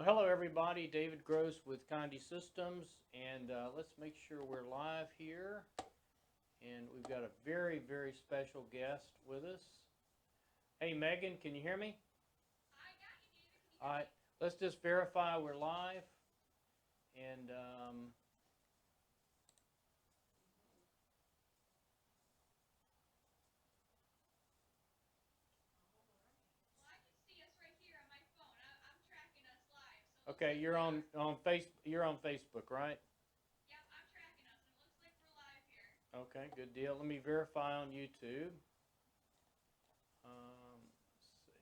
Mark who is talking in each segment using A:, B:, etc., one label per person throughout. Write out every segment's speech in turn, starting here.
A: Well, hello everybody. David Gross with Condi Systems, and let's make sure we're live here. And we've got a very, very special guest with us. Hey, Megan, can you hear me?
B: I got you, David. Can you
A: All
B: hear
A: right,
B: me?
A: let's just verify we're live. And
B: Well, I can see us right here on my phone. I'm tracking us live, so it looks
A: okay,
B: like we are.
A: you're on Facebook, right?
B: Yep, I'm tracking us, and it looks like we're live here.
A: Okay, good deal. Let me verify on YouTube. Let's see.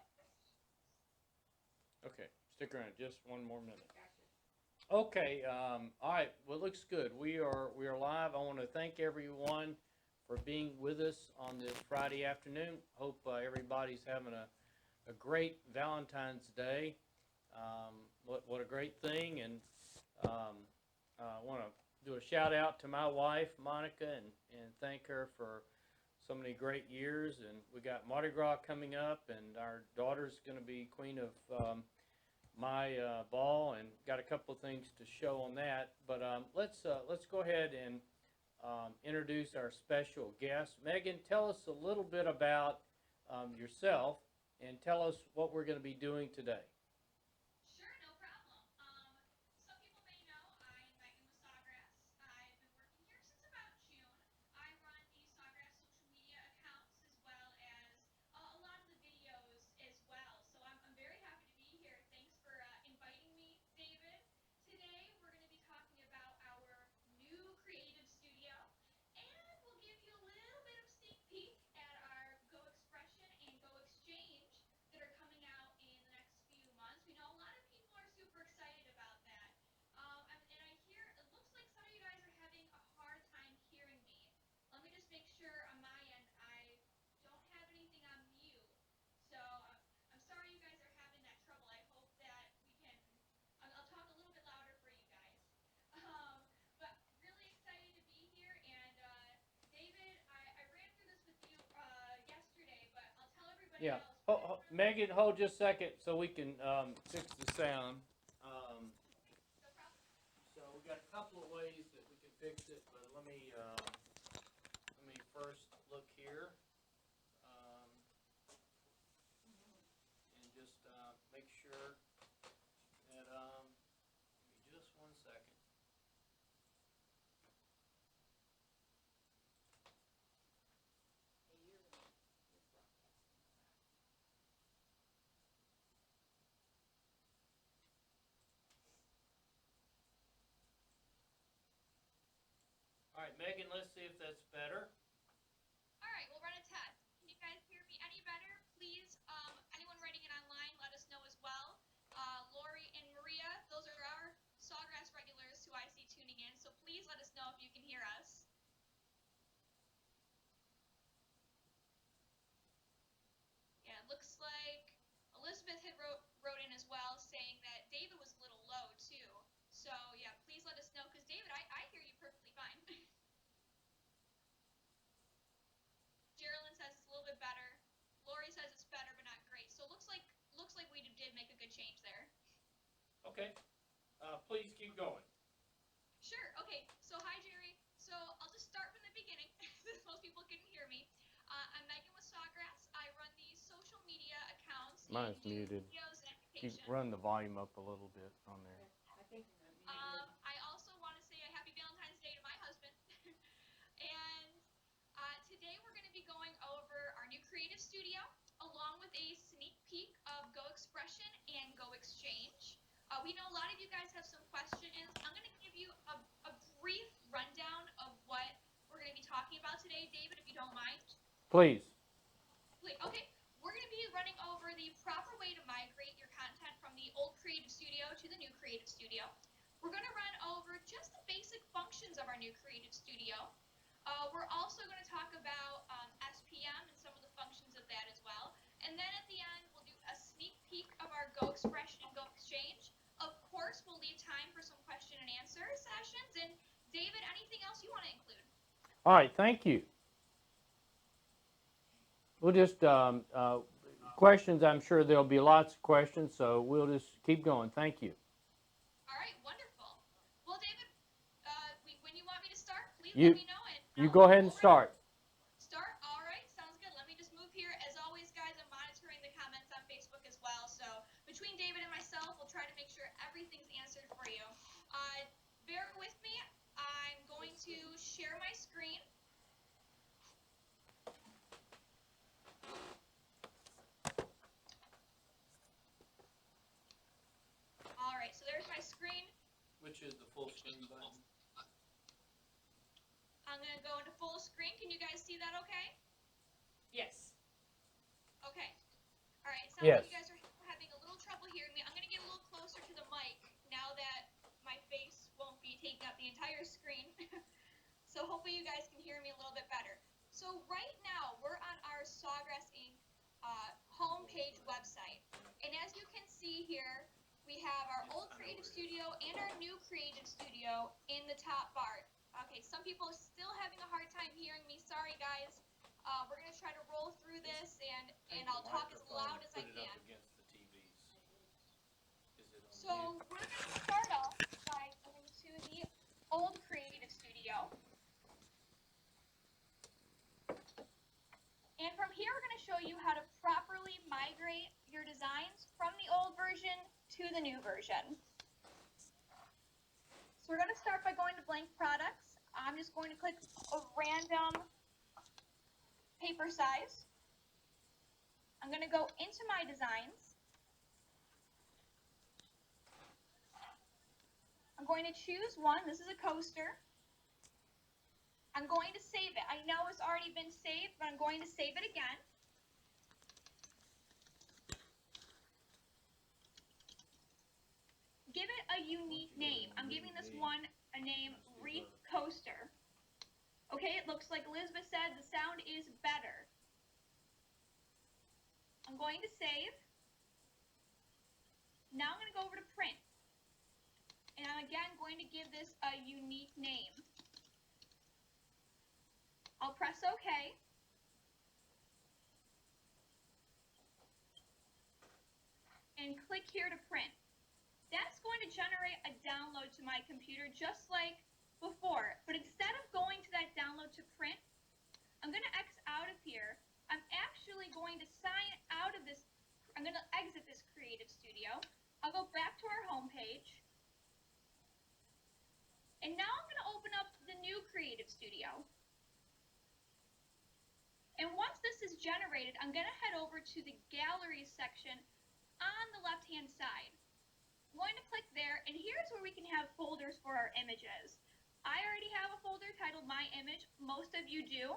B: Perfect.
A: Okay, stick around just one more minute. Okay, all right. Well, it looks good. We are live. I want to thank everyone for being with us on this Friday afternoon. Hope everybody's having a great Valentine's Day. What a great thing, and I want to do a shout out to my wife Monica and thank her for so many great years. And we got Mardi Gras coming up, and our daughter's going to be queen of my ball, and got a couple of things to show on that. But let's go ahead and introduce our special guest. Megan, tell us a little bit about yourself, and tell us what we're going to be doing today.
B: Sure, no problem. Some people may know I'm Megan with Sawgrass. I've been working here since about June. I run the Sawgrass social media accounts as well as a lot of the videos as well. So I'm very happy to be here. Thanks for inviting me, David. Today we're going to be talking about our new creative studio, and we'll give you a little bit of sneak peek at our Go Expression and Go Exchange that are coming out in the next few months. We know a lot of people are super excited about that. And I hear it looks like some of you guys are having a hard time hearing me. Let me just make sure on my end I don't have anything on mute. So I'm sorry you guys are having that trouble. I hope that we can. I'll talk a little bit louder for you guys. But really excited to be here. And David, I ran through this with you yesterday, but I'll tell everybody
A: Yeah,
B: else. But in front of
A: Megan, hold just a second so we can fix the sound. Um,
B: no problem.
A: so we got a couple of ways that we can fix it, but let me first look here. Um, and just make sure that give me just one second. All right, Megan, let's see if that's better.
B: All right, we'll run a test. Can you guys hear me any better? Please, anyone writing it online, let us know as well. Lori and Maria, those are our Sawgrass regulars who I see tuning in. So please let us know if you can hear us. Yeah, it looks like Elizabeth had wrote in as well saying that David was a little low too. So yeah, please let us know because David, I hear you perfectly fine. Geraldine says it's a little bit better. Lori says it's better but not great. So looks like we did make a good change there.
A: Okay, please keep going.
B: Sure. Okay. So hi Jerry. So I'll just start from the beginning since most people couldn't hear me. I'm Megan with Sawgrass. I run the social media accounts and
A: Mine's
B: do
A: muted.
B: videos and
A: Keep
B: education.
A: run the volume up a little bit on there.
B: I also want to say a happy Valentine's Day to my husband. And today we're going to be going over our new creative studio along with a sneak peek of Go Expression and Go Exchange. We know a lot of you guys have some questions. I'm going to give you a brief rundown of what we're going to be talking about today, David, if you don't mind.
A: Please.
B: Okay, we're going to be running over the functions of our new Creative Studio. We're also going to talk about SPM and some of the functions of that as well. And then at the end, we'll do a sneak peek of our Go Expression and Go Exchange. Of course, we'll leave time for some question and answer sessions. And David, anything else you want to include?
A: All right, thank you. We'll just, questions, I'm sure there'll be lots of questions, so we'll just keep going. Thank you.
B: All right, wonderful. Well, David, when you want me to start, please let me know.
A: You go ahead and start.
B: Start? All right, sounds good. Let me just move here. As always, guys, I'm monitoring the comments on Facebook as well. So between David and myself, we'll try to make sure everything's answered for you. Bear with me. I'm going to share my screen. All right, so there's my screen.
A: Which is the full screen button?
B: I'm going to go into full screen. Can you guys see that okay?
C: Yes.
B: Okay. All right, sounds
A: Yes.
B: like you guys are having a little trouble hearing me. I'm going to get a little closer to the mic now that my face won't be taking up the entire screen. So hopefully you guys can hear me a little bit better. So right now, we're on our Sawgrass Inc. Homepage website. And as you can see here, we have our old Creative Studio and our new Creative Studio in the top bar. Okay, some people are still having a hard time hearing me. Sorry, guys. We're going to try to roll through this, and I'll talk as loud as I can. So we're going to start off by going to the old Creative Studio. And from here, we're going to show you how to properly migrate your designs from the old version to the new version. So we're going to start by going to blank products. I'm just going to click a random paper size. I'm going to go into my designs. I'm going to choose one. This is a coaster. I'm going to save it. I know it's already been saved, but I'm going to save it again. Give it a unique name. I'm giving this one a name, Wreath Coaster. Okay, it looks like Elizabeth said the sound is better. I'm going to save. Now I'm going to go over to print. And I'm again going to give this a unique name. I'll press OK. And click here to print. That's going to generate a download to my computer just like before. But instead of going to that download to print, I'm going to X out of here. I'm actually going to sign out of this. I'm going to exit this Creative Studio. I'll go back to our home page. And now I'm going to open up the new Creative Studio. And once this is generated, I'm going to head over to the Gallery section on the left-hand side. I'm going to click there, and here's where we can have folders for our images. I already have a folder titled My Image. Most of you do.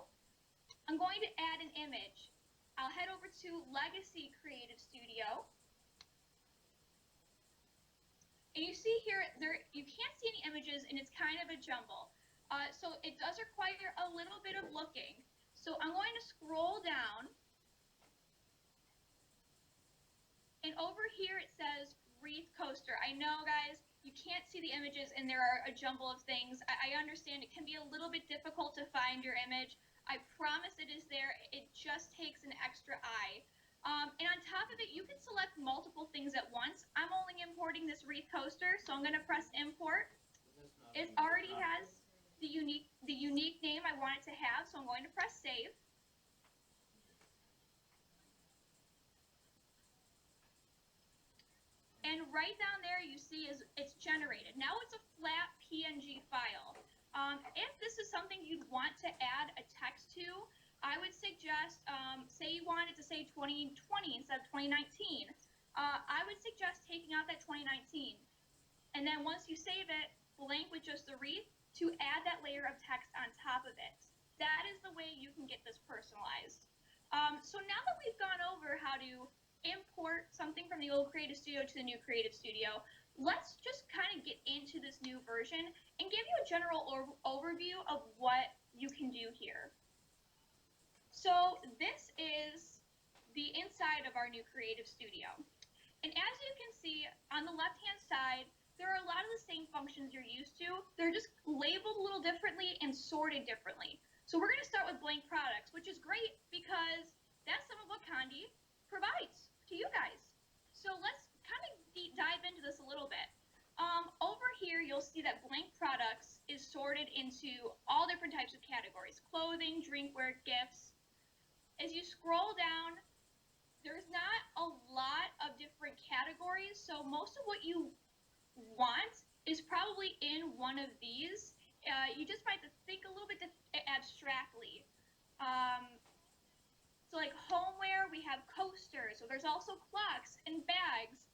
B: I'm going to add an image. I'll head over to Legacy Creative Studio. And you see here, you can't see any images, and it's kind of a jumble. So it does require a little bit of looking. So I'm going to scroll down. And over here it says Wreath Coaster. I know, guys, you can't see the images, and there are a jumble of things. I understand it can be a little bit difficult to find your image. I promise it is there. It just takes an extra eye. And on top of it, you can select multiple things at once. I'm only importing this Wreath Coaster, so I'm going to press import. It already has the unique name I want it to have, so I'm going to press save. And right down there you see it's generated. Now it's a flat PNG file. If this is something you'd want to add a text to, I would suggest, say you wanted to say 2020 instead of 2019, I would suggest taking out that 2019. And then once you save it, blank with just the wreath, to add that layer of text on top of it. That is the way you can get this personalized. So now that we've gone over how to import something from the old Creative Studio to the new Creative Studio, let's just kind of get into this new version and give you a general overview of what you can do here. So this is the inside of our new creative studio. And as you can see on the left-hand side, there are a lot of the same functions you're used to. They're just labeled a little differently and sorted differently. So we're going to start with blank products, which is great because that's some of what Condi provides to you guys. So let's kind of dive into this a little bit. Over here, you'll see that blank products is sorted into all different types of categories: clothing, drinkware, gifts. As you scroll down, there's not a lot of different categories, so most of what you want is probably in one of these. You just might have to think a little bit abstractly. So like homeware, we have coasters, so there's also clocks and bags.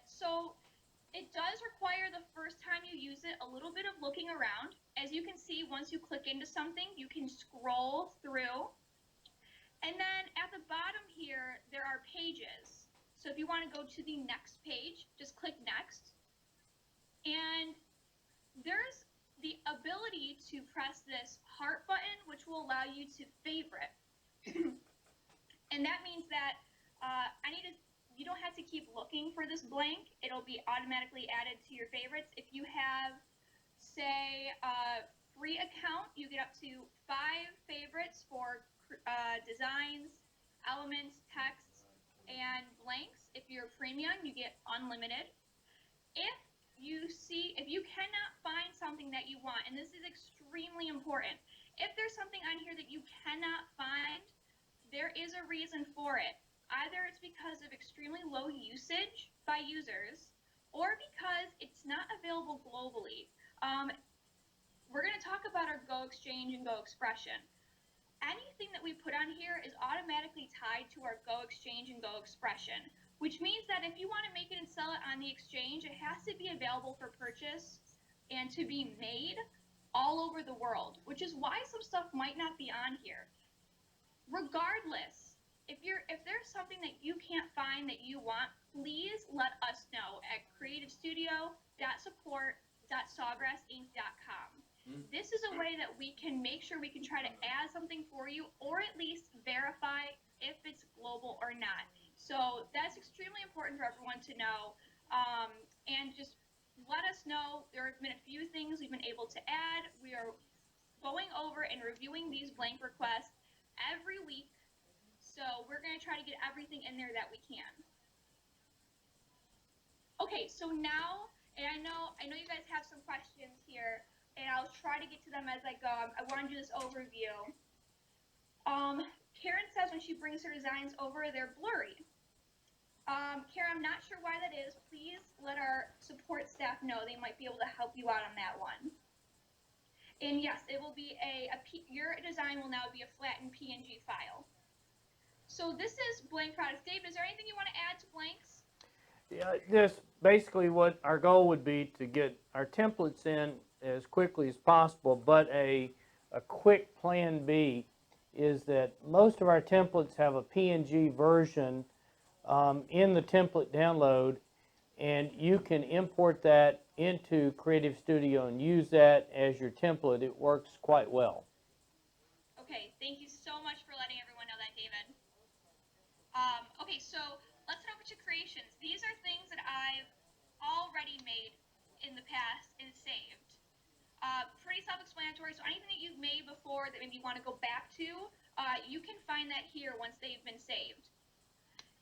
B: So it does require the first time you use it a little bit of looking around. As you can see, once you click into something, you can scroll through. And then at the bottom here, there are pages. So if you want to go to the next page, just click next. And there's the ability to press this heart button, which will allow you to favorite. And that means that you don't have to keep looking for this blank. It'll be automatically added to your favorites. If you have, say, a free account, you get up to 5 favorites for designs, elements, texts, and blanks. If you're premium, you get unlimited. If you cannot find something that you want, and this is extremely important, if there's something on here that you cannot find, there is a reason for it. Either it's because of extremely low usage by users, or because it's not available globally. We're going to talk about our Go Exchange and Go Expression. Anything that we put on here is automatically tied to our Go Exchange and Go Expression, which means that if you want to make it and sell it on the exchange, it has to be available for purchase and to be made all over the world, which is why some stuff might not be on here. Regardless, if there's something that you can't find that you want, please let us know at creativestudio.support.sawgrassinc.com. This is a way that we can make sure we can try to add something for you, or at least verify if it's global or not. So that's extremely important for everyone to know. And just let us know. There have been a few things we've been able to add. We are going over and reviewing these blank requests every week. So we're going to try to get everything in there that we can. Okay, so now, and I know you guys have some questions here, and I'll try to get to them as I go. I want to do this overview. Karen says when she brings her designs over, they're blurry. Karen, I'm not sure why that is. Please let our support staff know. They might be able to help you out on that one. And yes, it will be your design will now be a flattened PNG file. So this is blank products. Dave, is there anything you want to add to blanks?
A: Yeah, just basically what our goal would be to get our templates in as quickly as possible, but a quick plan B is that most of our templates have a PNG version in the template download, and you can import that into Creative Studio and use that as your template. It works quite well.
B: Okay, thank you so much for letting everyone know that, David. Okay, so let's head over to creations. These are things that I've already made in the past and saved. Pretty self-explanatory, so anything that you've made before that maybe you want to go back to, you can find that here once they've been saved.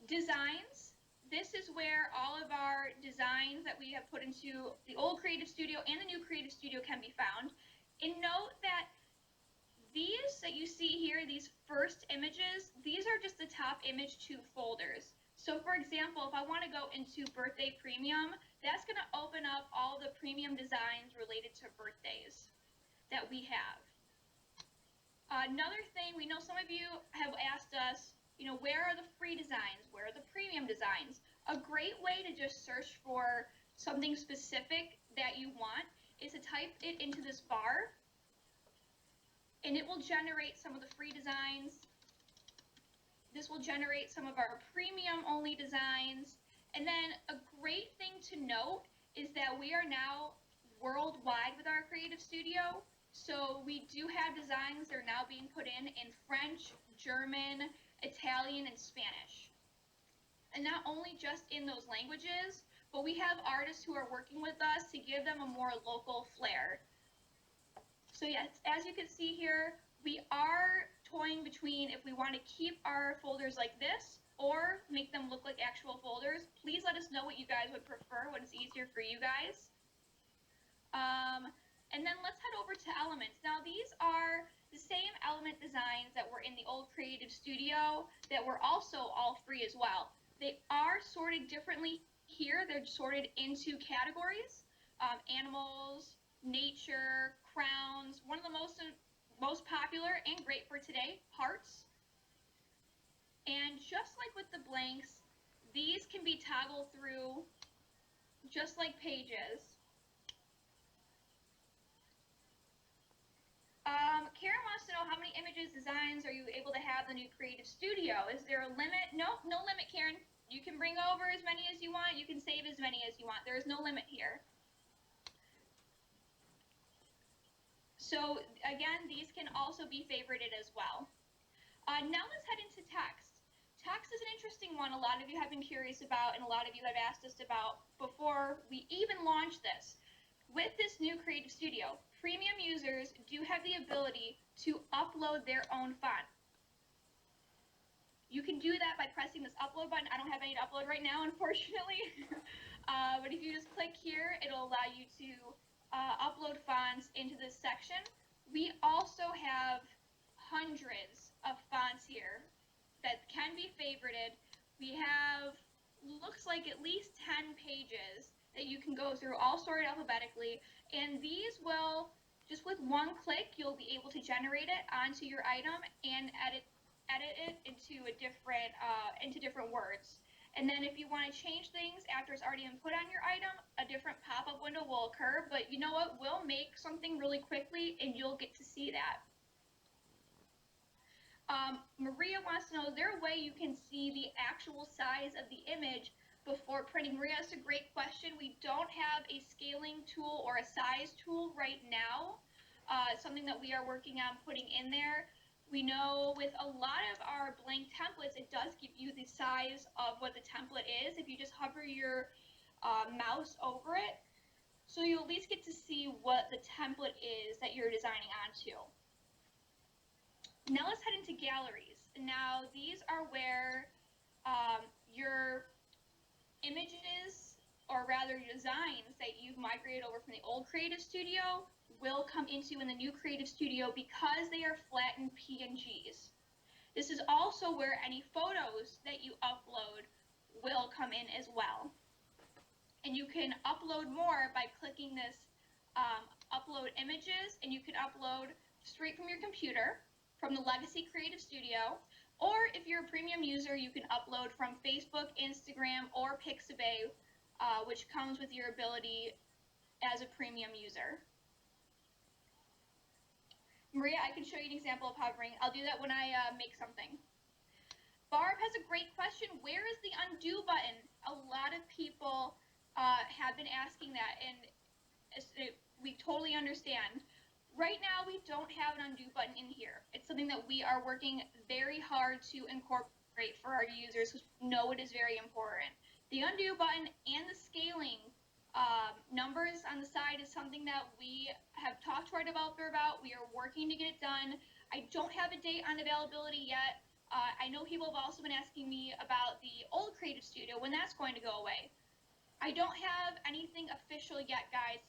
B: Designs. This is where all of our designs that we have put into the old Creative Studio and the new Creative Studio can be found. And note that these that you see here, these first images, these are just the top image 2 folders. So for example, if I want to go into birthday premium, that's going to open up all the premium designs related to birthdays that we have. Another thing, we know some of you have asked us, where are the free designs? Where are the premium designs? A great way to just search for something specific that you want is to type it into this bar, and it will generate some of the free designs. This will generate some of our premium only designs. And then a great thing to note is that we are now worldwide with our creative studio. So we do have designs that are now being put in French, German, Italian, and Spanish. And not only just in those languages, but we have artists who are working with us to give them a more local flair. So yes, as you can see here, we are toying between if we want to keep our folders like this or make them look like actual folders. Please let us know what you guys would prefer, what is easier for you guys. And then let's head over to elements. Now these are the same element designs that were in the old Creative Studio that were also all free as well. They are sorted differently here. They're sorted into categories, animals, nature, crowns. One of the most popular and great for today, hearts. And just like with the blanks, these can be toggled through just like pages. Karen wants to know how many images, designs are you able to have in the new Creative Studio? Is there a limit? No limit, Karen. You can bring over as many as you want. You can save as many as you want. There is no limit here. So again, these can also be favorited as well. Now let's head into text. Text is an interesting one. A lot of you have been curious about, and a lot of you have asked us about before we even launched this. With this new Creative Studio, premium users do have the ability to upload their own font. You can do that by pressing this upload button. I don't have any to upload right now, unfortunately. But if you just click here, it'll allow you to upload fonts into this section. We also have hundreds of fonts here that can be favorited. We have, looks like at least 10 pages that you can go through, all sorted alphabetically, and these will, just with one click, you'll be able to generate it onto your item and edit it into different words. And then if you want to change things after it's already been put on your item, a different pop-up window will occur, but you know what, we'll make something really quickly and you'll get to see that. Maria wants to know, is there a way you can see the actual size of the image before printing? Maria, that's a great question. We don't have a scaling tool or a size tool right now. Something that we are working on putting in there. We know with a lot of our blank templates, it does give you the size of what the template is if you just hover your mouse over it. So you at least get to see what the template is that you're designing onto. Now let's head into galleries. Now these are where your images, or rather designs that you've migrated over from the old Creative Studio will come into in the new Creative Studio because they are flattened PNGs. This is also where any photos that you upload will come in as well. And you can upload more by clicking this upload images, and you can upload straight from your computer from the Legacy Creative Studio, or if you're a premium user, you can upload from Facebook, Instagram, or Pixabay, which comes with your ability as a premium user. Maria, I can show you an example of hovering. I'll do that when I make something. Barb has a great question. Where is the undo button? A lot of people have been asking that, and we totally understand. Right now, we don't have an undo button in here. It's something that we are working very hard to incorporate for our users who know it is very important. The undo button and the scaling numbers on the side is something that we have talked to our developer about. We are working to get it done. I don't have a date on availability yet. I know people have also been asking me about the old Creative Studio, when that's going to go away. I don't have anything official yet, guys.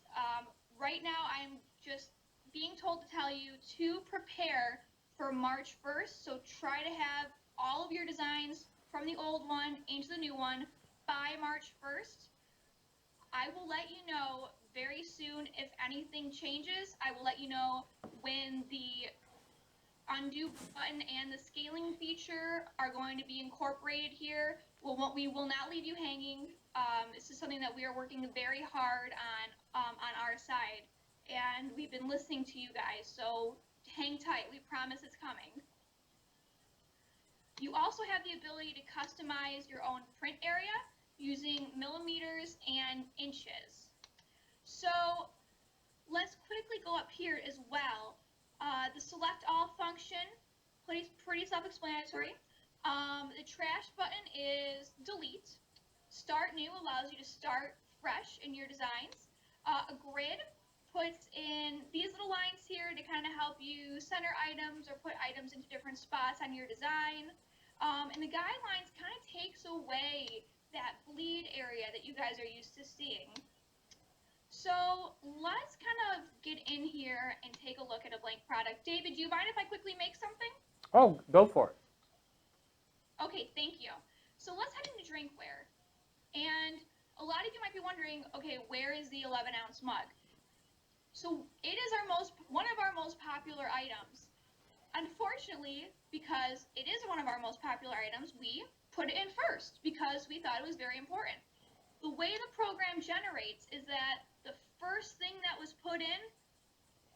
B: Right now, I'm just being told to tell you to prepare for March 1st, so try to have all of your designs from the old one into the new one by March 1st. I will let you know very soon if anything changes. I will let you know when the undo button and the scaling feature are going to be incorporated here. We will not leave you hanging. This is something that we are working very hard on our side. And we've been listening to you guys, so hang tight. We promise it's coming. You also have the ability to customize your own print area using millimeters and inches. So let's quickly go up here as well. The select all function, pretty self-explanatory. The trash button is delete. Start new allows you to start fresh in your designs. A grid puts in these little lines here to kind of help you center items or put items into different spots on your design. And the guidelines kind of takes away that bleed area that you guys are used to seeing. So let's kind of get in here and take a look at a blank product. David, do you mind if I quickly make something?
A: Oh, go for it.
B: Okay, thank you. So let's head into drinkware. And a lot of you might be wondering, okay, where is the 11-ounce mug? So it is one of our most popular items. Unfortunately, because it is one of our most popular items, we put it in first because we thought it was very important. The way the program generates is that the first thing that was put in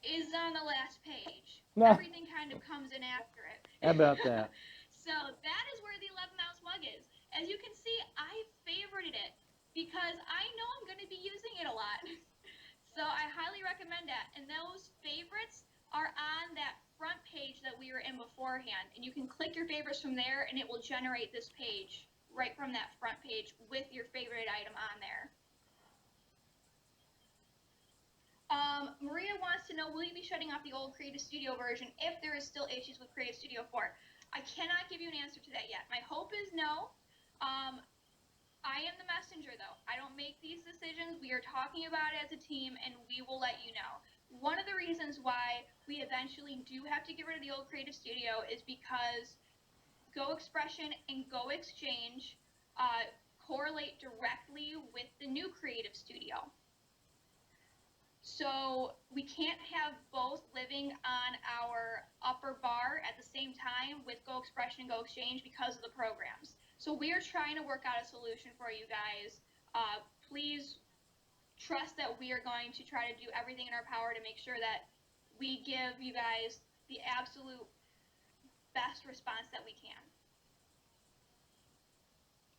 B: is on the last page.
A: No.
B: Everything kind of comes in after it.
A: How about that?
B: So that is where the 11-ounce mug is. As you can see, I favorited it because I know I'm going to be using it a lot. So I highly recommend that. And those favorites are on that front page that we were in beforehand. And you can click your favorites from there and it will generate this page right from that front page with your favorite item on there. Maria wants to know, will you be shutting off the old Creative Studio version if there is still issues with Creative Studio 4? I cannot give you an answer to that yet. My hope is no. I am the messenger, though. I don't make these decisions. We are talking about it as a team, and we will let you know. One of the reasons why we eventually do have to get rid of the old Creative Studio is because Go Expression and Go Exchange correlate directly with the new Creative Studio. So we can't have both living on our upper bar at the same time with Go Expression and Go Exchange because of the programs. So we are trying to work out a solution for you guys. Please trust that we are going to try to do everything in our power to make sure that we give you guys the absolute best response that we can.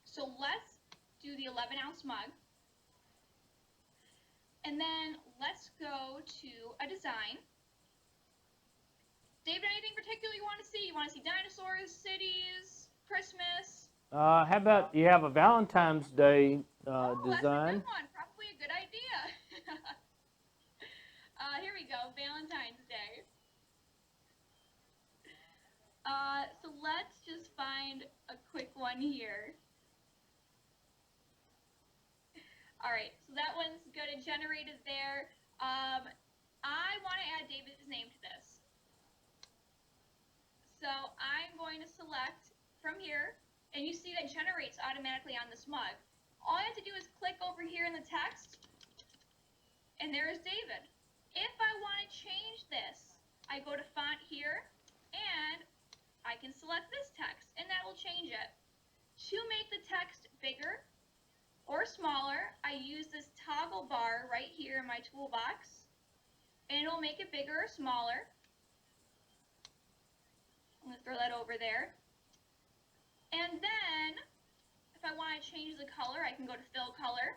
B: So let's do the 11-ounce mug. And then let's go to a design. David, anything particular you want to see? You want to see dinosaurs, cities, Christmas?
A: How about you have a Valentine's Day design?
B: That's a good one. Probably a good idea. Here we go, Valentine's Day. So let's just find a quick one here. All right, so that one's good and generated there. I want to add David's name to this. So I'm going to select from here, and you see that generates automatically on this mug. All I have to do is click over here in the text, and there is David. If I want to change this, I go to font here, and I can select this text, and that will change it. To make the text bigger or smaller, I use this toggle bar right here in my toolbox, and it'll make it bigger or smaller. I'm going to throw that over there. And then, if I want to change the color, I can go to fill color.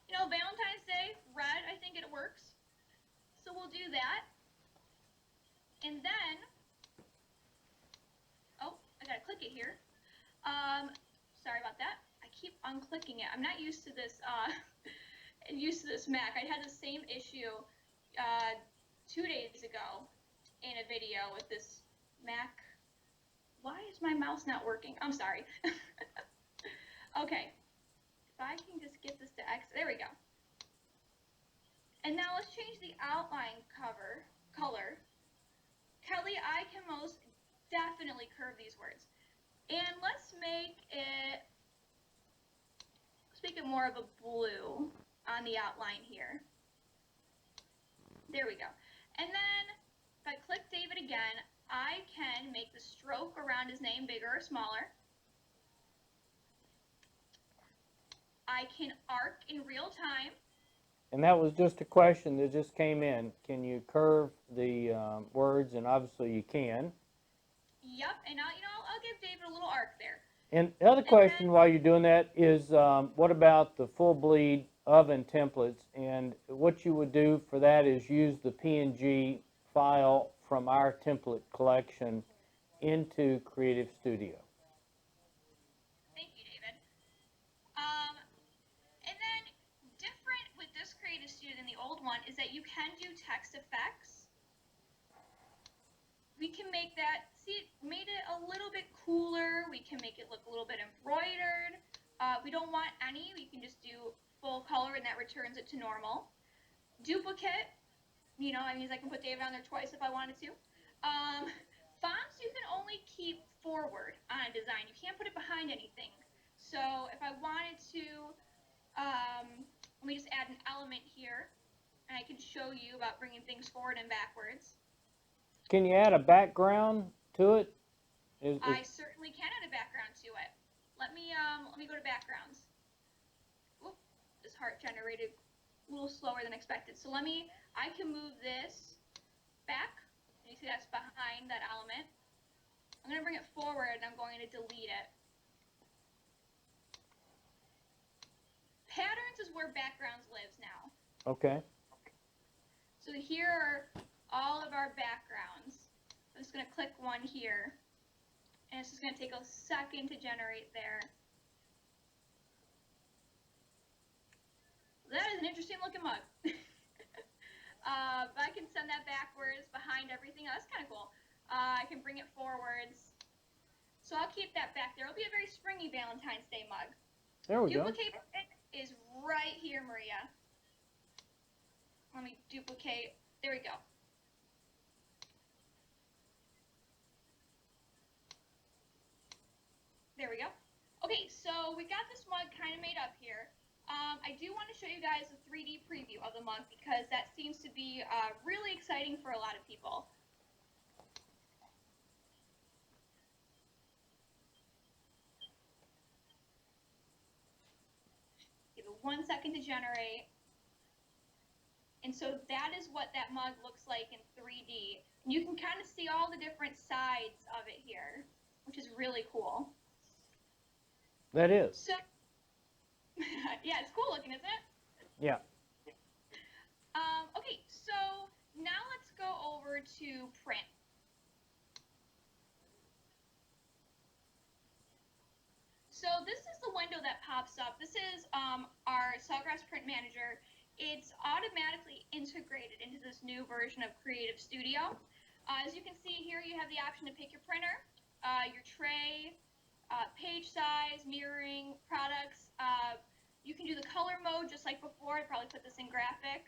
B: You know, Valentine's Day, red, I think it works. So we'll do that. And then, oh, I got to click it here. Sorry about that. I keep unclicking it. I'm not used to this Mac. I had the same issue 2 days ago in a video with this Mac. Why is my mouse not working? I'm sorry. Okay. If I can just get this to X, there we go. And now let's change the outline color. Kelly, I can most definitely curve these words. And let's make it more of a blue on the outline here. There we go. And then if I click David again, I can make the stroke around his name bigger or smaller. I can arc in real time.
A: And that was just a question that just came in. Can you curve the words? And obviously you can.
B: Yep, and I'll give David a little arc there.
A: And the other
B: And
A: question
B: then,
A: while you're doing that is, what about the full bleed oven templates? And what you would do for that is use the PNG file from our template collection into Creative Studio.
B: thank you, David. Um, and then different with this Creative Studio than the old one is that you can do text effects. We can make that, see, made it a little bit cooler. We can make it look a little bit embroidered. We don't want any. We can just do full color, and that returns it to normal. Duplicate, you know, that means I can put David on there twice if I wanted to. Fonts you can only keep forward on a design. You can't put it behind anything. So if I wanted to, let me just add an element here, and I can show you about bringing things forward and backwards.
A: Can you add a background to it?
B: I certainly can add a background to it. Let me go to backgrounds. Oop, this heart generated a little slower than expected. So I can move this back. You see that's behind that element. I'm going to bring it forward, and I'm going to delete it. Patterns is where backgrounds lives now.
A: Okay.
B: So here are all of our backgrounds. I'm just going to click one here, and it's just going to take a second to generate there. That is an interesting looking mug. But I can send that backwards behind everything. Oh, that's kind of cool. I can bring it forwards. So I'll keep that back there. It'll be a very springy Valentine's Day mug.
A: There we go.
B: Duplicate is right here, Maria. Let me duplicate. There we go. There we go. Okay, so we got this mug kind of made up here. I do want to show you guys a 3D preview of the mug because that seems to be really exciting for a lot of people. Give it 1 second to generate. And so that is what that mug looks like in 3D. And you can kind of see all the different sides of it here, which is really cool.
A: That is.
B: So, yeah, it's cool looking, isn't it?
A: Yeah.
B: Okay, so now let's go over to print. So this is the window that pops up. This is our Sawgrass Print Manager. It's automatically integrated into this new version of Creative Studio. As you can see here, you have the option to pick your printer, your tray, page size, mirroring, products. You can do the color mode just like before. I'd probably put this in graphic.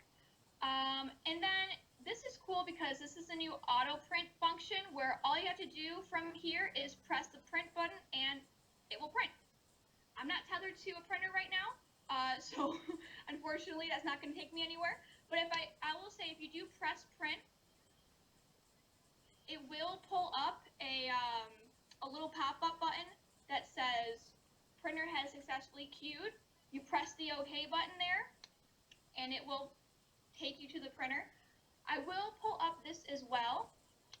B: And then this is cool because this is a new auto print function where all you have to do from here is press the print button and it will print. I'm not tethered to a printer right now, so unfortunately that's not going to take me anywhere. But if I will say if you do press print, it will pull up a little pop-up button that says printer has successfully queued. You press the OK button there, and it will take you to the printer. I will pull up this as well.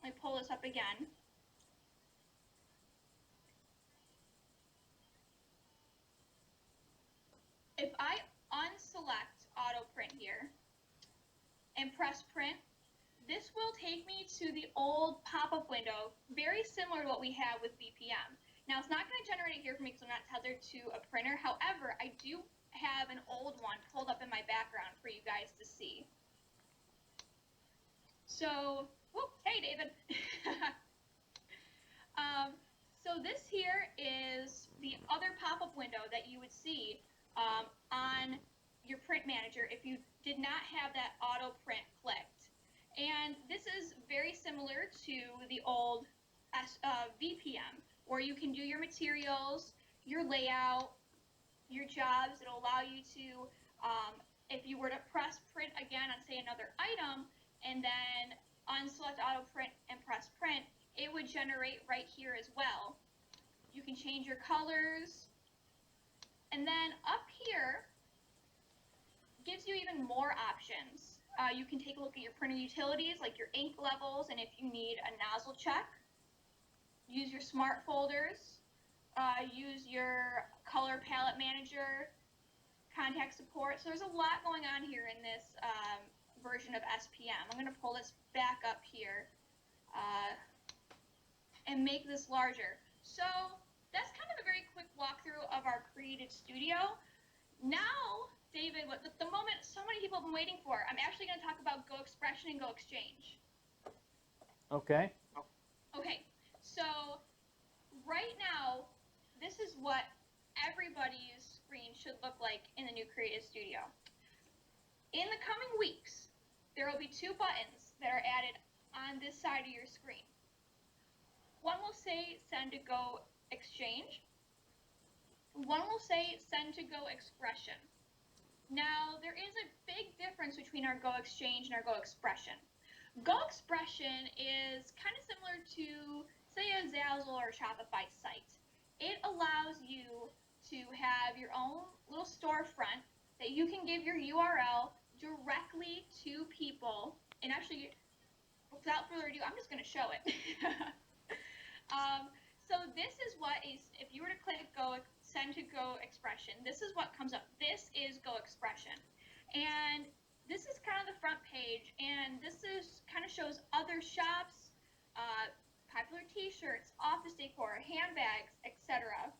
B: Let me pull this up again. If I unselect auto print here and press print, this will take me to the old pop-up window, very similar to what we have with BPM. Now, it's not going to generate it here for me because I'm not tethered to a printer. However, I do have an old one pulled up in my background for you guys to see. So, whoop, hey, David. So this here is the other pop-up window that you would see on your print manager if you did not have that auto print clicked. And this is very similar to the old VPM, where you can do your materials, your layout, your jobs. It'll allow you to, if you were to press print again on, say, another item, and then unselect auto print and press print, it would generate right here as well. You can change your colors. And then up here gives you even more options. You can take a look at your printer utilities, like your ink levels, and if you need a nozzle check. Use your smart folders. use your color palette manager, contact support. So there's a lot going on here in this version of SPM. I'm going to pull this back up here and make this larger. So that's kind of a very quick walkthrough of our Creative Studio. Now, David, the moment so many people have been waiting for, I'm actually going to talk about Go Expression and Go Exchange.
A: Okay.
B: Okay, so right now, this is what everybody's screen should look like in the new Creative Studio. In the coming weeks, there will be 2 buttons that are added on this side of your screen. One will say Send to Go Exchange. One will say Send to Go Expression. Now, there is a big difference between our Go Exchange and our Go Expression. Go Expression is kind of similar to, say, a Zazzle or Shopify site. It allows you to have your own little storefront that you can give your URL directly to people. And actually, without further ado, I'm just going to show it. So this is what if you were to click Send to Go Expression, this is what comes up. This is Go Expression. And this is kind of the front page, and this kind of shows other shops, popular t-shirts, office decor, handbags, etc.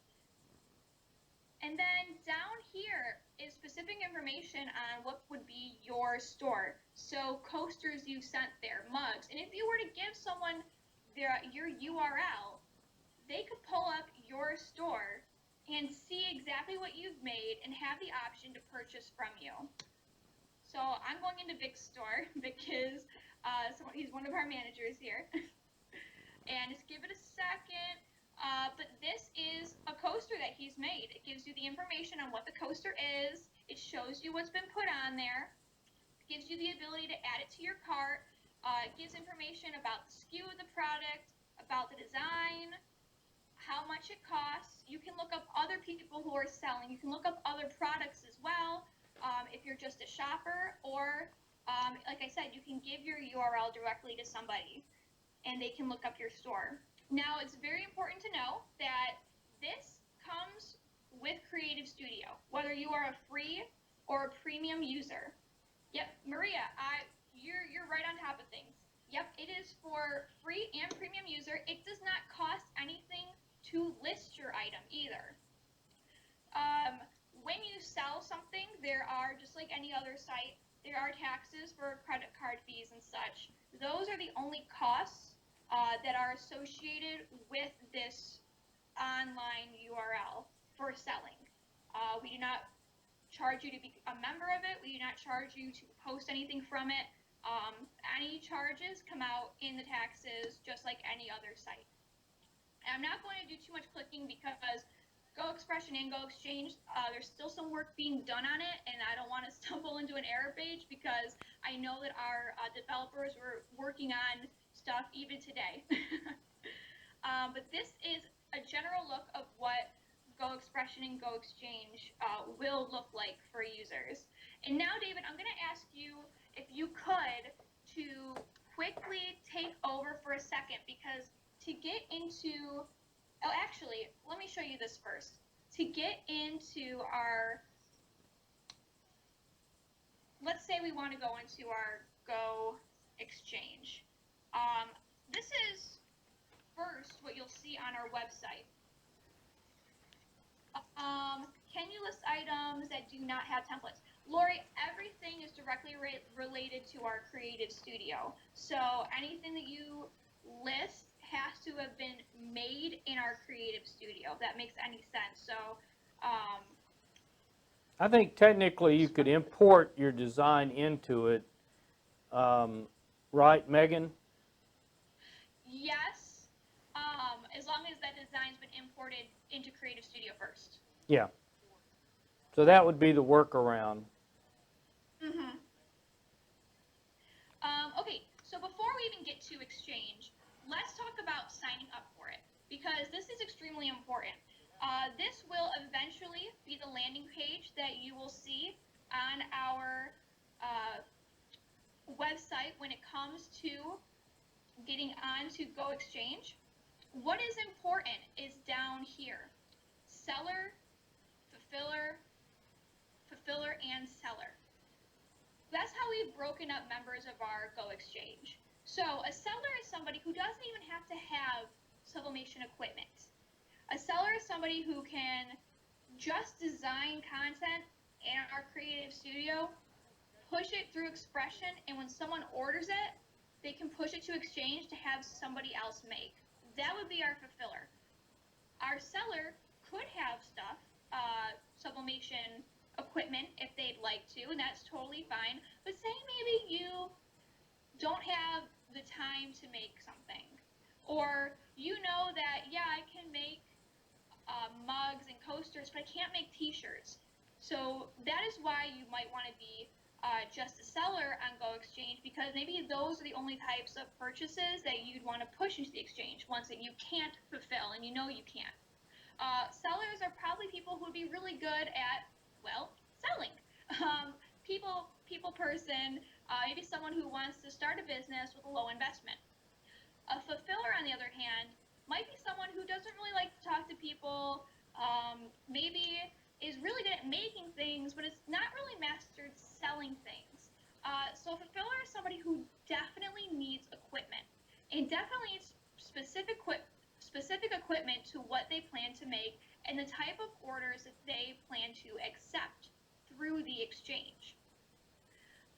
B: And then down here is specific information on what would be your store. So coasters you sent there, mugs. And if you were to give someone your URL, they could pull up your store and see exactly what you've made and have the option to purchase from you. So I'm going into Vic's store because he's one of our managers here. And just give it a second. But this is a coaster that he's made. It gives you the information on what the coaster is. It shows you what's been put on there. It gives you the ability to add it to your cart. It gives information about the SKU of the product, about the design, how much it costs. You can look up other people who are selling. You can look up other products as well if you're just a shopper, or like I said, you can give your URL directly to somebody and they can look up your store. Now, it's very important to know that this comes with Creative Studio, whether you are a free or a premium user. Yep, Maria, you're right on top of things. Yep, it is for free and premium user. It does not cost anything to list your item either. When you sell something, there are, just like any other site, there are taxes for credit card fees and such. Those are the only costs that are associated with this online URL for selling. We do not charge you to be a member of it. We do not charge you to post anything from it. Any charges come out in the taxes just like any other site. And I'm not going to do too much clicking because Go Expression and Go Exchange, there's still some work being done on it, and I don't want to stumble into an error page because I know that our developers were working on stuff even today. But this is a general look of what Go Expression and Go Exchange will look like for users. And now, David, I'm going to ask you if you could to quickly take over for a second, because to get into actually, let me show you this first. To get into our, let's say we want to go into our Go Exchange. This is first what you'll see on our website. Can you list items that do not have templates? Lori, everything is directly related to our Creative Studio. So anything that you list has to have been made in our Creative Studio, if that makes any sense. So
A: I think technically you could import your design into it, right, Megan?
B: yes, as long as that design's been imported into Creative Studio first.
A: Yeah. So that would be the workaround.
B: Mm-hmm. Okay, so before we even get to Exchange, let's talk about signing up for it, because this is extremely important. This will eventually be the landing page that you will see on our website when it comes to getting on to Go Exchange. What is important is down here. seller, fulfiller, fulfiller, and seller. That's how we've broken up members of our Go Exchange. So a seller is somebody who doesn't even have to have sublimation equipment. A seller is somebody who can just design content in our creative studio, push it through expression, and when someone orders it, they can push it to exchange to have somebody else make. That would be our fulfiller. Our seller could have stuff, sublimation equipment if they'd like to, and that's totally fine. But say maybe you don't have the time to make something, or you know that, yeah, I can make mugs and coasters, but I can't make t-shirts. So that is why you might want to be just a seller on Go Exchange, because maybe those are the only types of purchases that you'd want to push into the exchange, ones that you can't fulfill and you know you can't. Sellers are probably people who would be really good at, well, selling. People person, maybe someone who wants to start a business with a low investment. A fulfiller, on the other hand, might be someone who doesn't really like to talk to people, maybe is really good at making things, but is not really mastered selling things. So a fulfiller is somebody who definitely needs equipment, and definitely needs specific equipment to what they plan to make and the type of orders that they plan to accept through the exchange.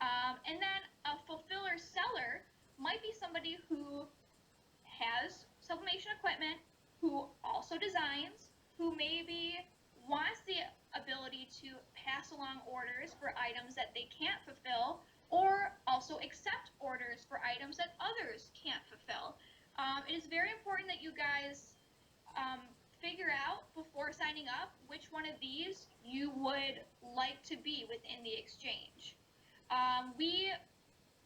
B: And then a fulfiller seller might be somebody who has sublimation equipment, who also designs, who maybe wants the ability to pass along orders for items that they can't fulfill, or also accept orders for items that others can't fulfill. It is very important that you guys figure out before signing up which one of these you would like to be within the exchange.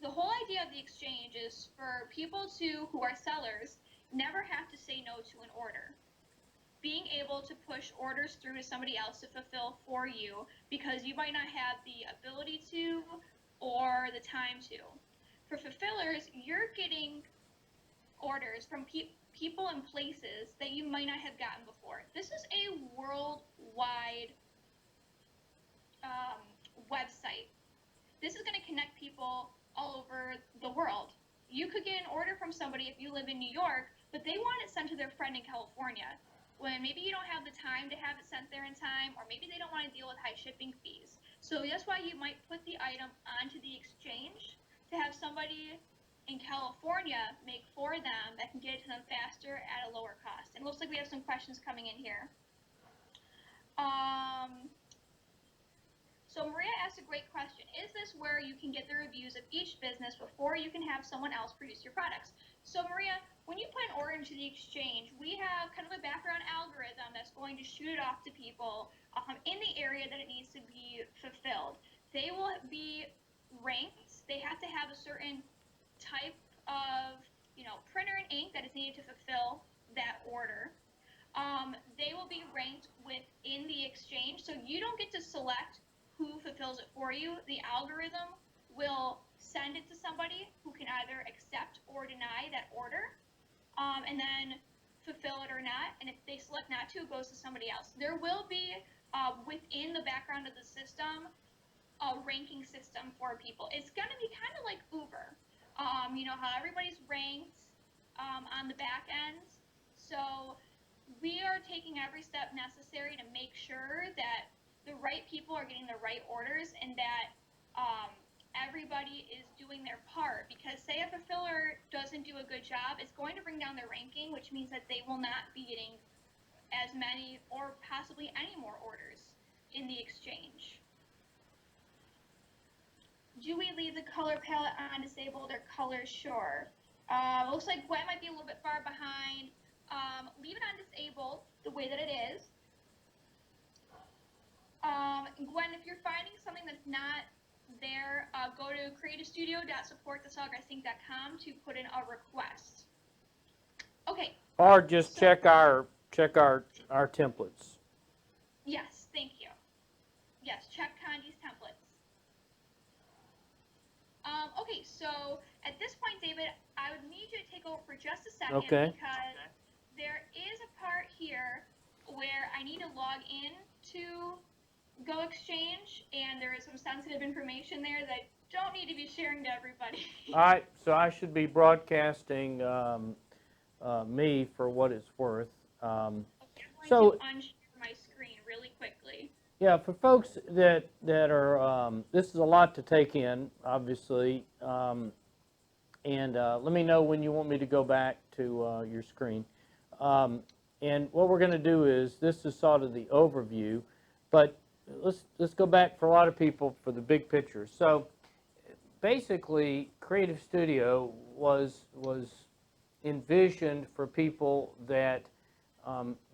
B: The whole idea of the exchange is for people who are sellers, never have to say no to an order. Being able to push orders through to somebody else to fulfill for you because you might not have the ability to or the time to. For fulfillers, you're getting orders from people and places that you might not have gotten before. This is a worldwide website. This is going to connect people all over the world. You could get an order from somebody if you live in New York, but they want it sent to their friend in California, when maybe you don't have the time to have it sent there in time, or maybe they don't want to deal with high shipping fees. So that's why you might put the item onto the exchange to have somebody in California make for them that can get it to them faster at a lower cost. And it looks like we have some questions coming in here. So Maria asked a great question. Is this where you can get the reviews of each business before you can have someone else produce your products? So Maria, when you put an order into the exchange, we have kind of a background algorithm that's going to shoot it off to people in the area that it needs to be fulfilled. They will be ranked. They have to have a certain type of, printer and ink that is needed to fulfill that order. They will be ranked within the exchange, so you don't get to select who fulfills it for you. The algorithm will send it to somebody who can either accept or deny that order, and then fulfill it or not. And if they select not to, it goes to somebody else. There will be, within the background of the system, a ranking system for people. It's going to be kind of like Uber. You know how everybody's ranked on the back end. So we are taking every step necessary to make sure that the right people are getting the right orders, and that everybody is doing their part. Because say a fulfiller doesn't do a good job, it's going to bring down their ranking, which means that they will not be getting as many or possibly any more orders in the exchange. Do we leave the color palette on disabled or color sure? Looks like Gwen might be a little bit far behind. Leave it on disabled the way that it is. Gwen, if you're finding something that's not there, go to creativestudio.supportthesawgrassinc.com to put in a request. Okay.
A: Or just check our templates.
B: Yes, thank you. Yes, check Kandi's templates. Okay, so at this point, David, I would need you to take over for just a second,
A: Okay.
B: because there is a part here where I need to log in to Go Exchange, and there is some sensitive information there that I don't need to be sharing to everybody.
A: All right, so I should be broadcasting me for what it's worth.
B: Okay, I'm going
A: So
B: to unshare my screen really quickly.
A: yeah, for folks that are, this is a lot to take in, obviously, and let me know when you want me to go back to your screen. And what we're going to do is, this is sort of the overview, but let's go back for a lot of people for the big picture. So basically, Creative Studio was envisioned for people that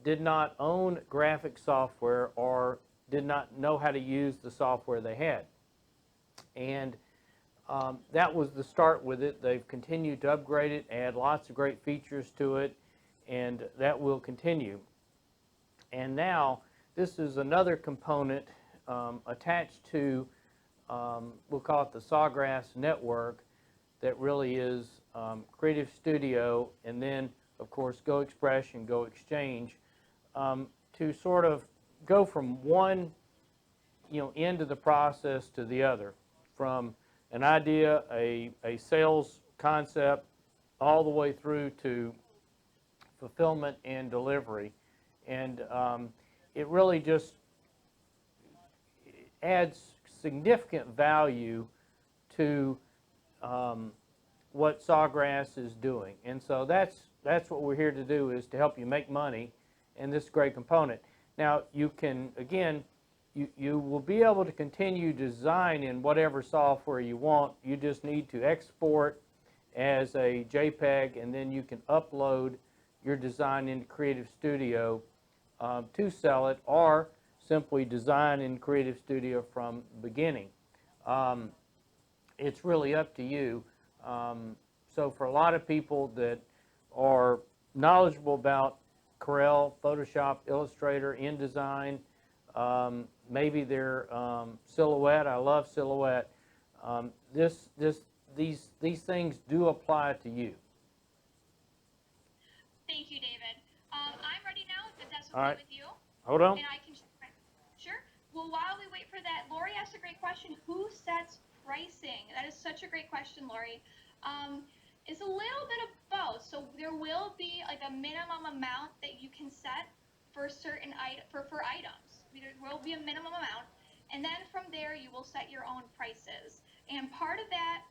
A: did not own graphic software or did not know how to use the software they had. And that was the start with it. They've continued to upgrade it, add lots of great features to it, and that will continue. And now this is another component attached to, we'll call it the Sawgrass network, that really is Creative Studio, and then, of course, Go Express and Go Exchange, to sort of go from one end of the process to the other, from an idea, a sales concept, all the way through to fulfillment and delivery. And it really just adds significant value to what Sawgrass is doing. And so that's what we're here to do, is to help you make money in this great component. Now, you can, again, you will be able to continue design in whatever software you want. You just need to export as a JPEG, and then you can upload your design into Creative Studio to sell it, or simply design in Creative Studio from the beginning. It's really up to you. So for a lot of people that are knowledgeable about Corel, Photoshop, Illustrator, InDesign, maybe they're Silhouette. I love Silhouette. These things do apply to you.
B: Thank you, David. I'm ready now, if that's okay
A: All right.
B: with you.
A: Hold on.
B: And I can sure. Well, while we wait for that, Lori asked a great question. Who sets pricing? That is such a great question, Lori. It's a little bit of both. So there will be like a minimum amount that you can set for certain for items. There will be a minimum amount, and then from there you will set your own prices. And part of that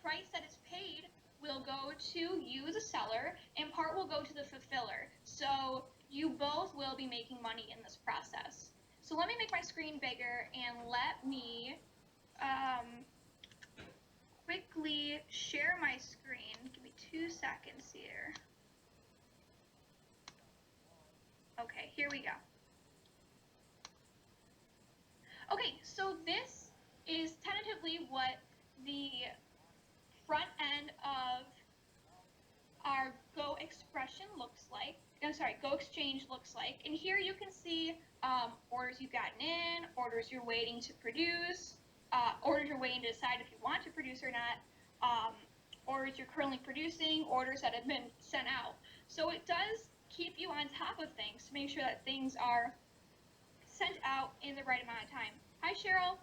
B: price that is paid will go to you as a seller, and part will go to the fulfiller. So you both will be making money in this process. So let me make my screen bigger, and let me quickly share my screen. Give me 2 seconds here. Okay, here we go. Okay, so this is tentatively what the front end of our Go Expression looks like. Go Exchange looks like. And here you can see orders you've gotten in, orders you're waiting to produce, orders you're waiting to decide if you want to produce or not, orders you're currently producing, orders that have been sent out. So it does keep you on top of things to make sure that things are sent out in the right amount of time. Hi, Cheryl.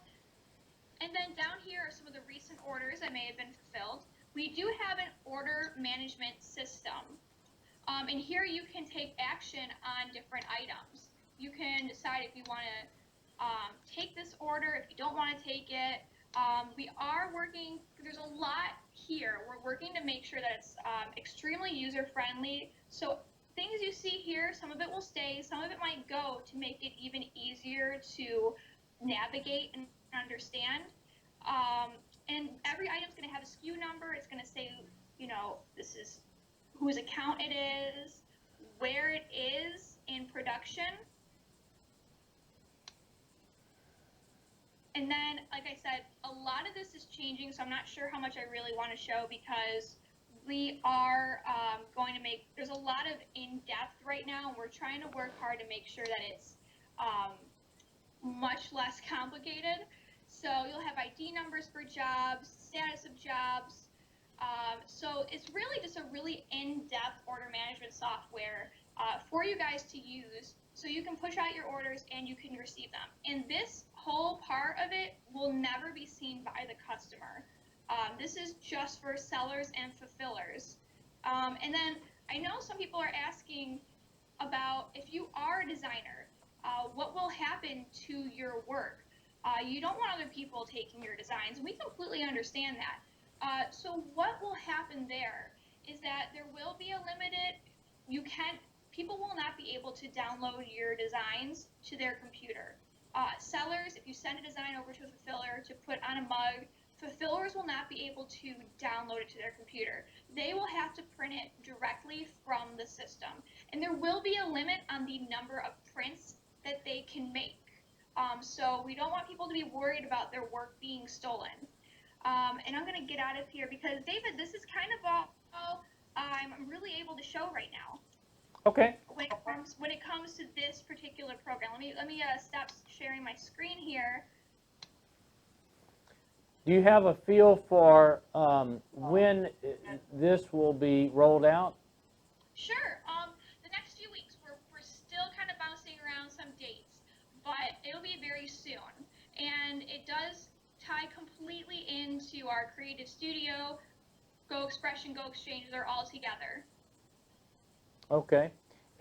B: And then down here are some of the recent orders that may have been fulfilled. We do have an order management system. And here you can take action on different items. You can decide if you want to take this order, if you don't want to take it. We are working, there's a lot here. We're working to make sure that it's extremely user-friendly. So things you see here, some of it will stay, some of it might go to make it even easier to navigate and understand. And every item's going to have a SKU number. It's going to say, this is whose account it is, where it is in production. And then, like I said, a lot of this is changing, so I'm not sure how much I really want to show, because we are going to make, there's a lot of in-depth right now, and we're trying to work hard to make sure that it's much less complicated. So you'll have ID numbers for jobs, status of jobs. So it's really just a really in-depth order management software for you guys to use So you can push out your orders and you can receive them. And this whole part of it will never be seen by the customer. This is just for sellers and fulfillers. And then I know some people are asking about if you are a designer, what will happen to your work? You don't want other people taking your designs, and we completely understand that. So what will happen there is that there will be a limited, people will not be able to download your designs to their computer. Sellers, if you send a design over to a fulfiller to put on a mug, fulfillers will not be able to download it to their computer. They will have to print it directly from the system. And there will be a limit on the number of prints that they can make. So we don't want people to be worried about their work being stolen. And I'm going to get out of here because, David, this is kind of all I'm really able to show right now.
A: Okay.
B: When it comes to this particular program. Let me stop sharing my screen here.
A: Do you have a feel for when this will be rolled out?
B: Sure. The next few weeks, we're still kind of bouncing around some dates, but it'll be very soon. And it does tie completely into our creative studio. Go Expression, Go Exchange, they're all together.
A: Okay.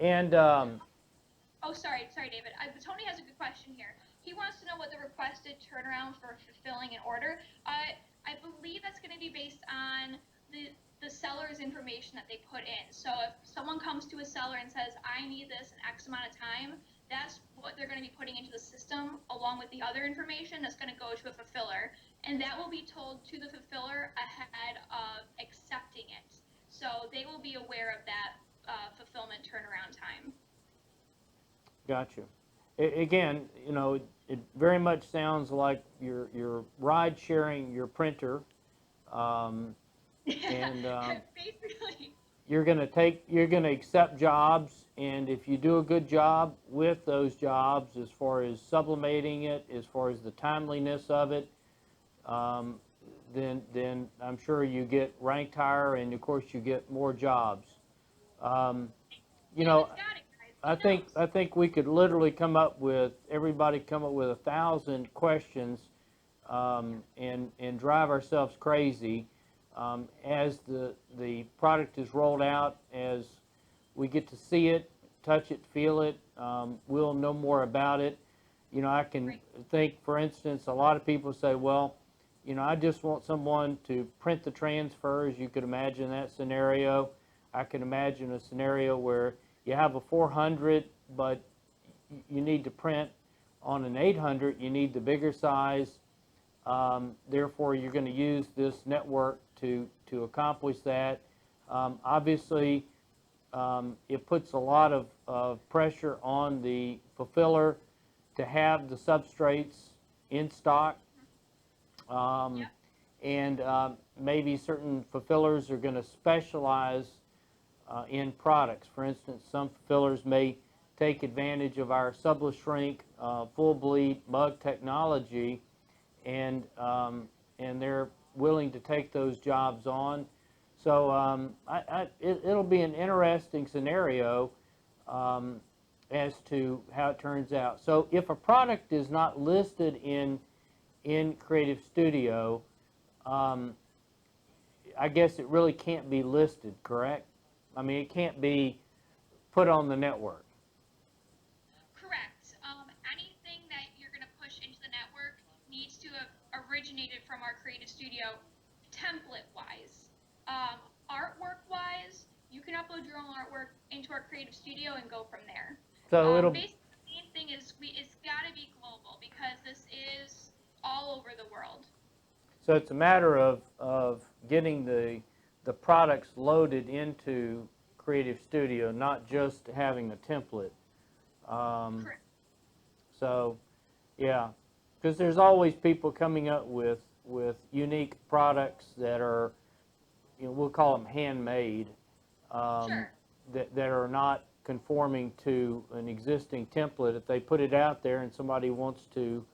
A: And
B: oh, sorry, David. Tony has a good question here. He wants to know what the requested turnaround for fulfilling an order. I believe that's going to be based on the seller's information that they put in. So if someone comes to a seller and says, I need this in X amount of time, that's what they're going to be putting into the system along with the other information that's going to go to a fulfiller. And that will be told to the fulfiller ahead of accepting it. So they will be aware of that fulfillment turnaround time.
A: Gotcha. Again, you know, it very much sounds like you're ride sharing your printer, and
B: basically.
A: you're going to accept jobs, and if you do a good job with those jobs, as far as sublimating it, as far as the timeliness of it, then I'm sure you get ranked higher, and of course you get more jobs. You know, I think we could literally everybody come up with 1,000 questions, and drive ourselves crazy as the product is rolled out, as we get to see it, touch it, feel it, we'll know more about it. You know, I can think, for instance, a lot of people say, well, you know, I just want someone to print the transfers. You could imagine that scenario. I can imagine a scenario where you have a 400, but you need to print on an 800. You need the bigger size. Therefore, you're going to use this network to accomplish that. Obviously, it puts a lot of pressure on the fulfiller to have the substrates in stock.
B: Yep.
A: And maybe certain fulfillers are going to specialize in products. For instance, some fulfillers may take advantage of our subless shrink, full bleed mug technology, and they're willing to take those jobs on. So it'll be an interesting scenario as to how it turns out. So if a product is not listed in Creative Studio, I guess it really can't be listed, correct? I mean, it can't be put on the network.
B: Correct. Anything that you're going to push into the network needs to have originated from our Creative Studio template-wise. Artwork-wise, you can upload your own artwork into our Creative Studio and go from there.
A: So it'll
B: basically, the main thing is it's got to be global because this is all over the world.
A: So it's a matter of getting the products loaded into Creative Studio, not just having a template.
B: Correct.
A: So, yeah, because there's always people coming up with unique products that are, you know, we'll call them handmade,
B: Sure.
A: that are not conforming to an existing template. If they put it out there and somebody wants to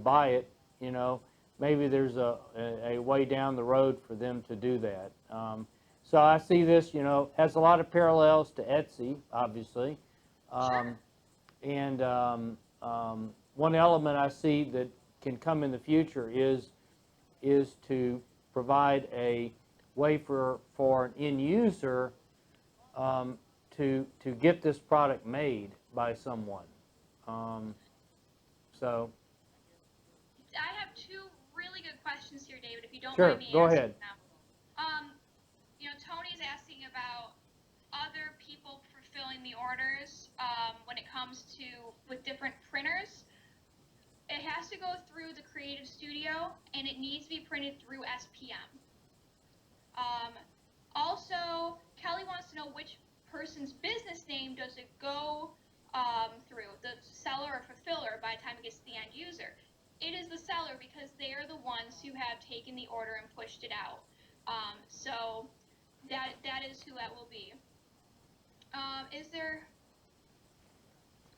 A: buy it, you know, maybe there's a way down the road for them to do that. So I see this, you know, has a lot of parallels to Etsy, obviously.
B: Sure.
A: And one element I see that can come in the future is to provide a way for an end user to get this product made by someone. So
B: I have two really good questions here, David, if you don't
A: sure,
B: mind me
A: go
B: asking
A: ahead.
B: them. Tony's asking about other people fulfilling the orders when it comes to with different printers. It has to go through the creative studio, and it needs to be printed through SPM. Also, Kelly wants to know which person's business name does it go through, the seller or fulfiller by the time it gets to the end user. It is the seller because they are the ones who have taken the order and pushed it out. So that is who that will be. Is there?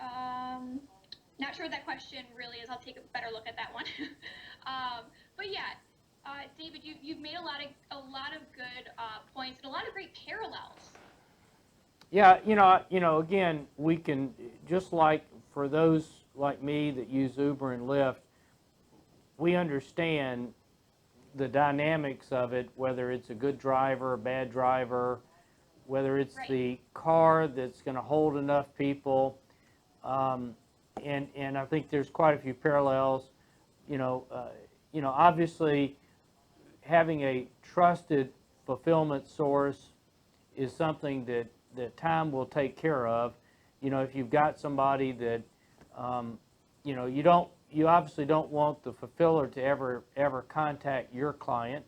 B: Not sure what that question really is. I'll take a better look at that one. But yeah, David, you've made a lot of good points and a lot of great parallels.
A: Yeah, again, we can, just like for those like me that use Uber and Lyft, we understand the dynamics of it, whether it's a good driver, a bad driver, whether it's
B: Right.
A: the car that's going to hold enough people. And I think there's quite a few parallels. Obviously, having a trusted fulfillment source is something that time will take care of. If you've got somebody that, you obviously don't want the fulfiller to ever contact your client.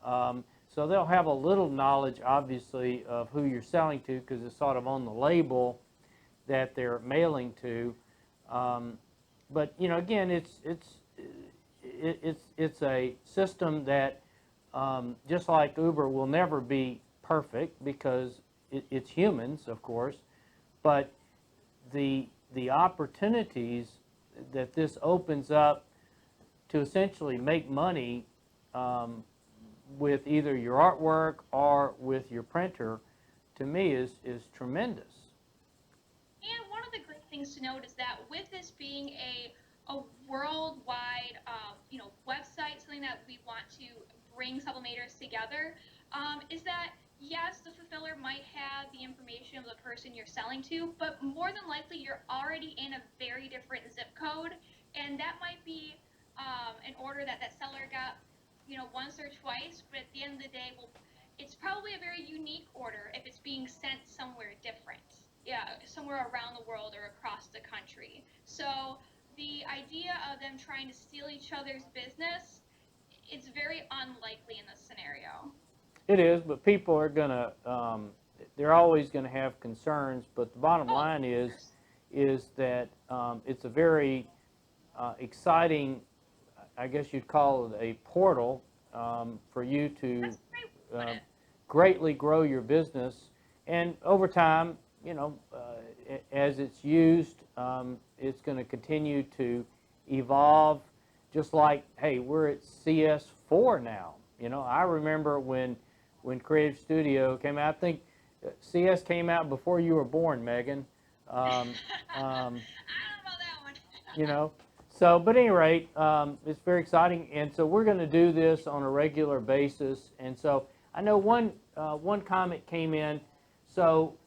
A: So they'll have a little knowledge, obviously, of who you're selling to because it's sort of on the label that they're mailing to. But again, it's a system that, just like Uber, will never be perfect because it's humans, of course. But the opportunities that this opens up to essentially make money with either your artwork or with your printer, to me, is tremendous.
B: And one of the great things to note is that with this being a worldwide, website, something that we want to bring sublimators together, is that yes, the fulfiller might have the information of the person you're selling to, but more than likely you're already in a very different zip code, and that might be an order that seller got, once or twice, but at the end of the day, it's probably a very unique order if it's being sent somewhere different. Yeah, somewhere around the world or across the country. So the idea of them trying to steal each other's business, it's very unlikely in this scenario.
A: It is, but people are going to, they're always going to have concerns, but the bottom line is that it's a very exciting, I guess you'd call it a portal for you to greatly grow your business. And over time, as it's used, it's going to continue to evolve. Just like, hey, we're at CS4 now. I remember when Creative Studio came out. I think CS came out before you were born, Megan.
B: I don't know about that one.
A: So, but at any rate, it's very exciting, and so we're going to do this on a regular basis. And so I know one comment came in. So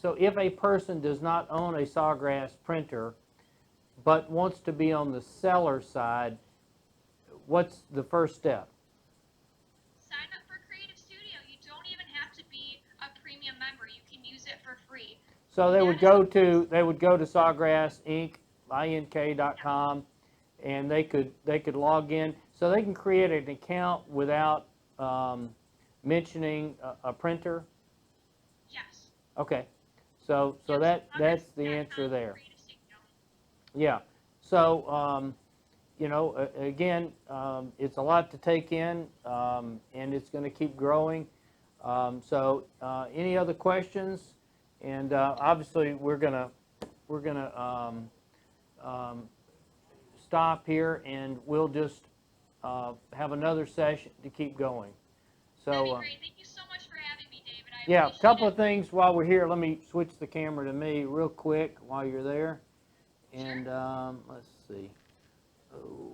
A: if a person does not own a Sawgrass printer, but wants to be on the seller side, what's the first step?
B: Sign up for Creative Studio. You don't even have to be a premium member. You can use it for free.
A: So they would go to Sawgrass Inc. ink.com, and they could log in. So they can create an account without mentioning a printer.
B: Yes.
A: Okay. So that's the answer there. Yeah. So again, it's a lot to take in, and it's going to keep growing. So any other questions? And obviously we're gonna stop here, and we'll just have another session to keep going. So
B: That'd be great. Thank you so much for having me, David.
A: Yeah, a
B: appreciate
A: couple
B: it.
A: of things while we're here. Let me switch the camera to me real quick while you're there. And let's see. Oh,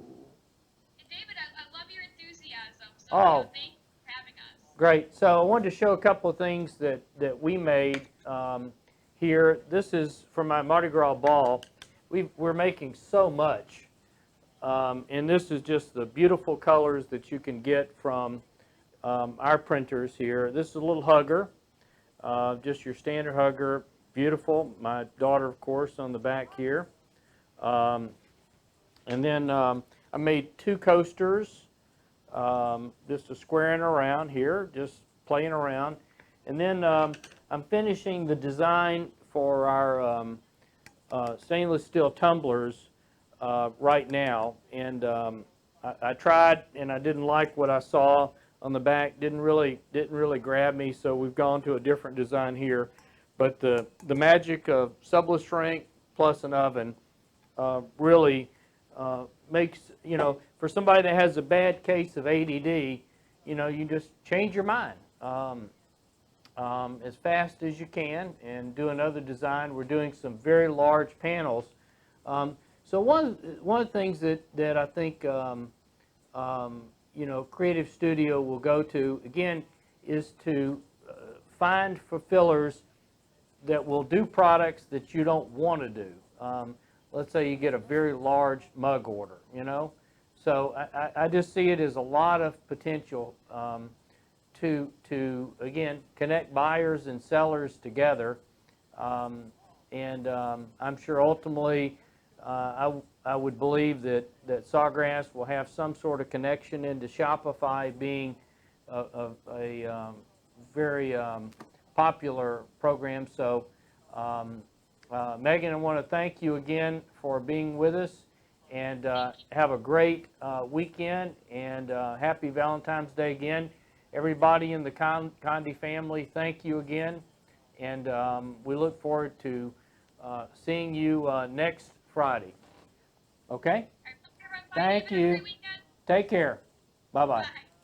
B: And David, I love your enthusiasm. So,
A: Oh.
B: thank you for having us.
A: Great. So I wanted to show a couple of things that we made here. This is for my Mardi Gras ball. We're making so much. And this is just the beautiful colors that you can get from our printers here. This is a little hugger, just your standard hugger. Beautiful. My daughter, of course, on the back here. And then I made 2 coasters. Just a squaring around here, just playing around. And then I'm finishing the design for our stainless steel tumblers right now. And I tried, and I didn't like what I saw on the back. Didn't really grab me, so we've gone to a different design here. But the magic of subless shrink plus an oven really makes, for somebody that has a bad case of ADD, you just change your mind as fast as you can and do another design. We're doing some very large panels. So one of the things that I think, Creative Studio will go to, again, is to find fulfillers that will do products that you don't want to do. Let's say you get a very large mug order, So I just see it as a lot of potential to again, connect buyers and sellers together. I'm sure ultimately I would believe that Sawgrass will have some sort of connection into Shopify being a very popular program. So Megan, I want to thank you again for being with us, and have a great weekend, and happy Valentine's Day again. Everybody in the Condi family, thank you again, and we look forward to seeing you next Friday. Okay?
B: All right, everyone, bye,
A: Thank
B: David. Have a
A: you.
B: great weekend.
A: Take care. Bye-bye.
B: Bye.